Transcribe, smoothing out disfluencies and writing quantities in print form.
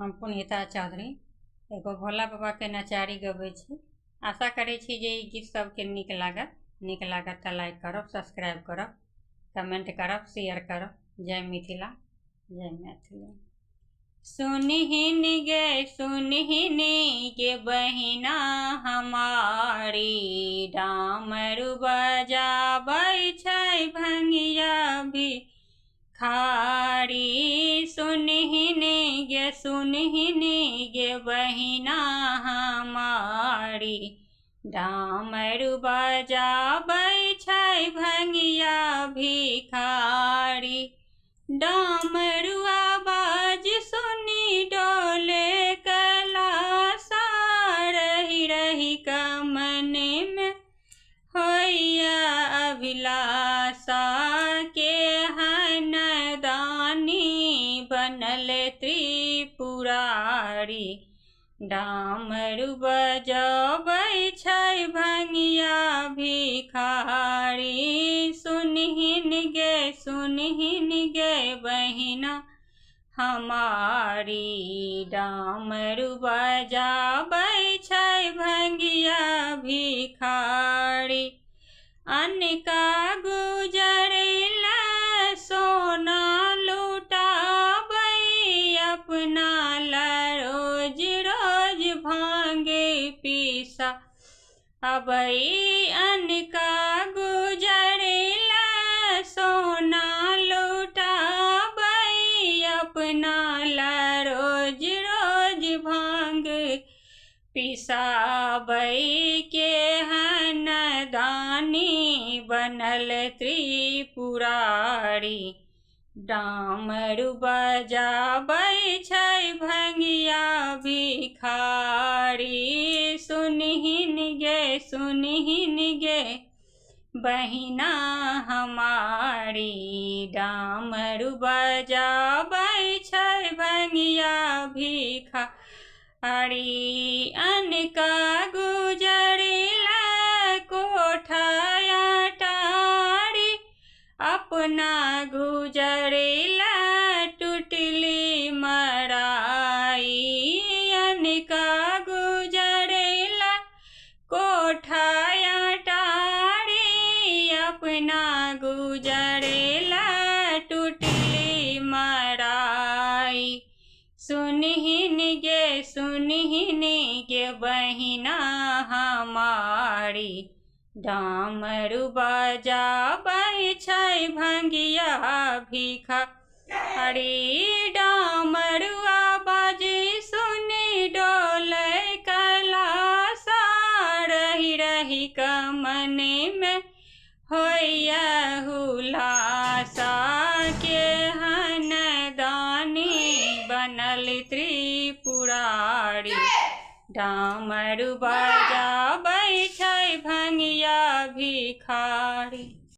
हम पुनीता चौधरी एगो भोला बाबा के नचारी गबै छी। आशा करै छी जे ई गीत सबके नीक लागत तऽ लाइक करब, सब्सक्राइब करब, कमेंट करब, शेयर करब। जय मिथिला, जय मैथिली। सुनहिन गे बहिना हमारी, डामरू बजाबै छै भंगिया भिखारी। सुनहिन गे बहिना हमारी, डामरू बजाबै छै भंगिया भिखारी। डामरू आवाज सुनी डोले कैलासा, रही रही का मन में होइया अभिलाषा। के हन दानी बनल त्रिपुरारी, डामरू बजाबै छै भंगिया भिखारी। सुनहिन गे बहिना हमारी, डामरू बजाबै छै भंगिया भिखारी। अनका गुजरैला सोना लुटाबै, अपना ला रोज रोज भांग पीसा अबै। अनका गुजरैला सोना लुटाबै, अपना ला रोज रोज भांग पिसाबै। के हन दानी बनल त्रिपुरारी, डामरू बजाबै छै भंगिया भिखारी। सुनहिन गे बहिना हमारी, डामरू बजाबै छै भंगिया भिखारी। अनका गुजरैला कोठा अटारी, अपना गुजरैला टुटली मराई। अनका गुजरैला कोठा अटारी, अपना गुजरैला टुटली मराई। सुनहिन गे बहिना हमारी, डामरू बजाबै छै भंगिया भिखारी। डामरू आवाज सुनी डोले कैलासा, रही रही का मन में होइया हुलासा। के हन दानी बनल त्रिपुरारी, डामरू बजाबै छै भंगिया भिखारी।